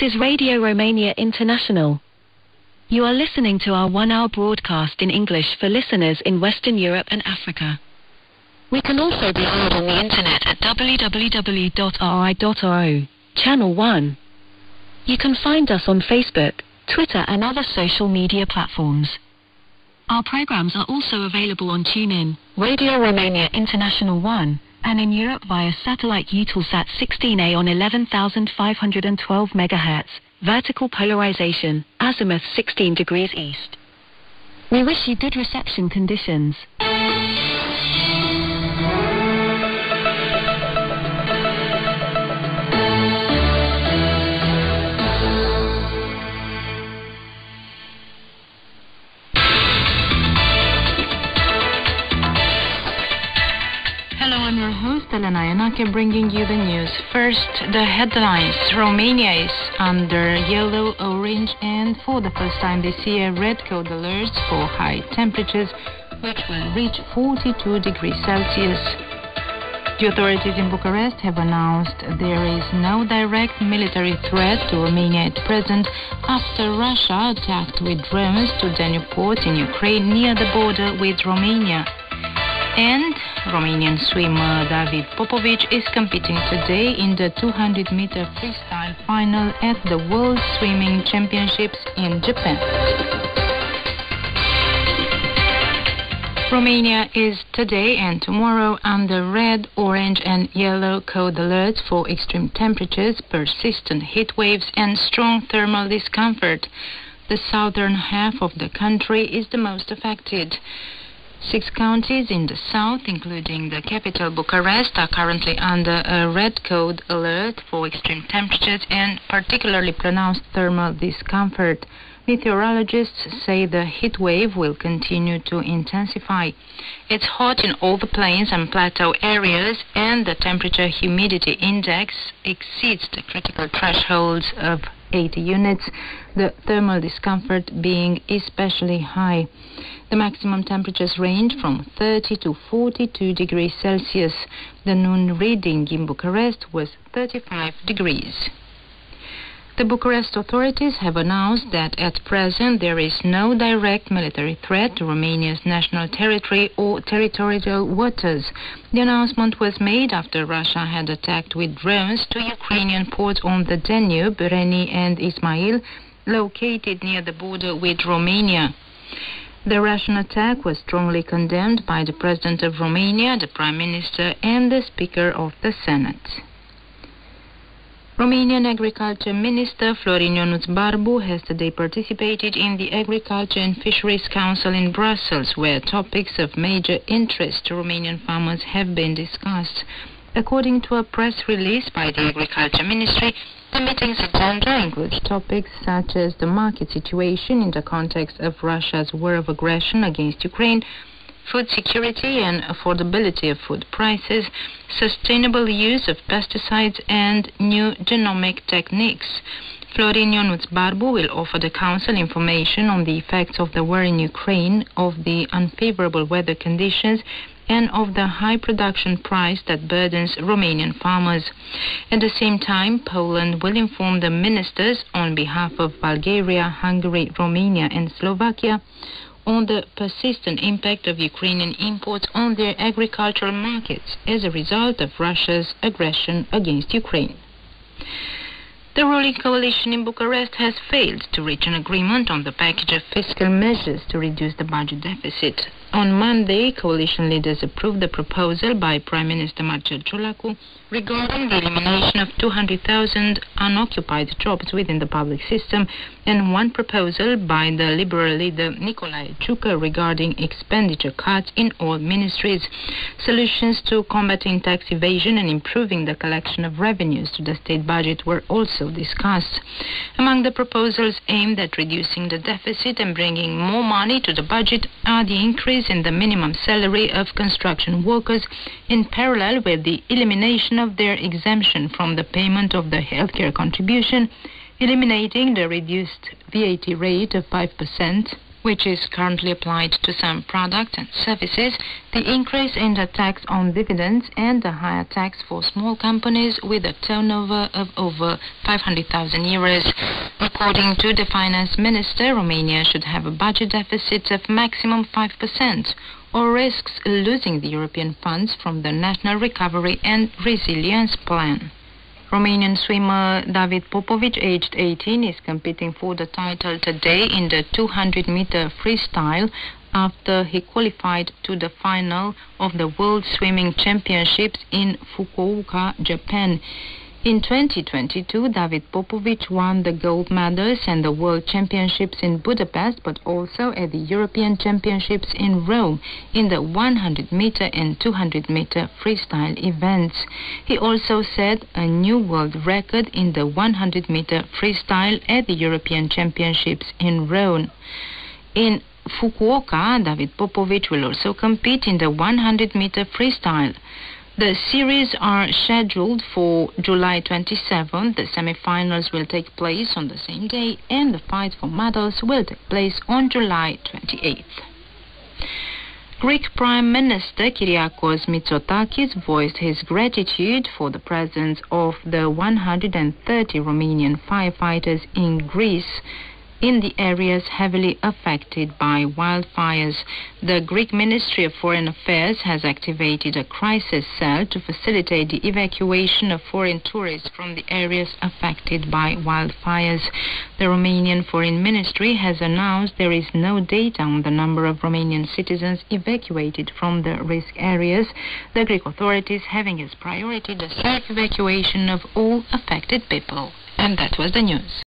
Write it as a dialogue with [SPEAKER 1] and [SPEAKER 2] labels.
[SPEAKER 1] is Radio Romania International. You are listening to our 1-hour broadcast in English for listeners in Western Europe and Africa. We can also be heard on the internet at www.ri.ro, Channel 1. You can find us on Facebook, Twitter and other social media platforms. Our programs are also available on TuneIn, Radio Romania International 1, and in Europe via satellite Eutelsat 16A on 11,512 MHz, vertical polarization, azimuth 16 degrees east. We wish you good reception conditions.
[SPEAKER 2] Hello, I'm your host Elena Yanake, bringing you the news. First, the headlines. Romania is under yellow, orange and for the first time this year red code alerts for high temperatures which will reach 42 degrees Celsius. The authorities in Bucharest have announced there is no direct military threat to Romania at present after Russia attacked with drones to Danube port in Ukraine near the border with Romania. And Romanian swimmer David Popovic is competing today in the 200-meter freestyle final at the World Swimming Championships in Japan. Romania is today and tomorrow under red, orange and yellow code alerts for extreme temperatures, persistent heat waves and strong thermal discomfort. The southern half of the country is the most affected. 6 counties in the south, including the capital Bucharest, are currently under a red code alert for extreme temperatures and particularly pronounced thermal discomfort. Meteorologists say the heat wave will continue to intensify. It's hot in all the plains and plateau areas, and the temperature-humidity index exceeds the critical thresholds of 80 units, the thermal discomfort being especially high. The maximum temperatures range from 30 to 42 degrees Celsius. The noon reading in Bucharest was 35 degrees. The Bucharest authorities have announced that at present there is no direct military threat to Romania's national territory or territorial waters. The announcement was made after Russia had attacked with drones to Ukrainian ports on the Danube, Reni and Ismail, located near the border with Romania. The Russian attack was strongly condemned by the President of Romania, the Prime Minister and the Speaker of the Senate. Romanian Agriculture Minister Florin Ionuț Barbu has today participated in the Agriculture and Fisheries Council in Brussels, where topics of major interest to Romanian farmers have been discussed. According to a press release by the Agriculture Ministry, the meeting's agenda includes topics such as the market situation in the context of Russia's war of aggression against Ukraine, food security and affordability of food prices, sustainable use of pesticides and new genomic techniques. Florin Ionuț Barbu will offer the Council information on the effects of the war in Ukraine, of the unfavorable weather conditions, and of the high production price that burdens Romanian farmers. At the same time, Poland will inform the ministers on behalf of Bulgaria, Hungary, Romania and Slovakia on the persistent impact of Ukrainian imports on their agricultural markets as a result of Russia's aggression against Ukraine. The ruling coalition in Bucharest has failed to reach an agreement on the package of fiscal measures to reduce the budget deficit. On Monday, coalition leaders approved the proposal by Prime Minister Marcel Ciolacu regarding the elimination of 200,000 unoccupied jobs within the public system, and one proposal by the Liberal leader Nicolae Ciucă regarding expenditure cuts in all ministries. Solutions to combating tax evasion and improving the collection of revenues to the state budget were also discussed. Among the proposals aimed at reducing the deficit and bringing more money to the budget are the increase in the minimum salary of construction workers in parallel with the elimination of their exemption from the payment of the healthcare contribution, eliminating the reduced VAT rate of 5%, which is currently applied to some products and services, the increase in the tax on dividends and the higher tax for small companies with a turnover of over 500,000 euros. According to the finance minister, Romania should have a budget deficit of maximum 5%, or risks losing the European funds from the National Recovery and Resilience Plan. Romanian swimmer David Popovic, aged 18, is competing for the title today in the 200-meter freestyle after he qualified to the final of the World Swimming Championships in Fukuoka, Japan. In 2022, David Popovic won the gold medals and the World Championships in Budapest, but also at the European Championships in Rome in the 100-meter and 200-meter freestyle events. He also set a new world record in the 100-meter freestyle at the European Championships in Rome. In Fukuoka, David Popovic will also compete in the 100-meter freestyle. The series are scheduled for July 27. The semi-finals will take place on the same day, and the fight for medals will take place on July 28th. Greek Prime Minister Kyriakos Mitsotakis voiced his gratitude for the presence of the 130 Romanian firefighters in Greece in the areas heavily affected by wildfires. The Greek Ministry of Foreign Affairs has activated a crisis cell to facilitate the evacuation of foreign tourists from the areas affected by wildfires. The Romanian Foreign Ministry has announced there is no data on the number of Romanian citizens evacuated from the risk areas, the Greek authorities having as priority the safe evacuation of all affected people. And that was the news.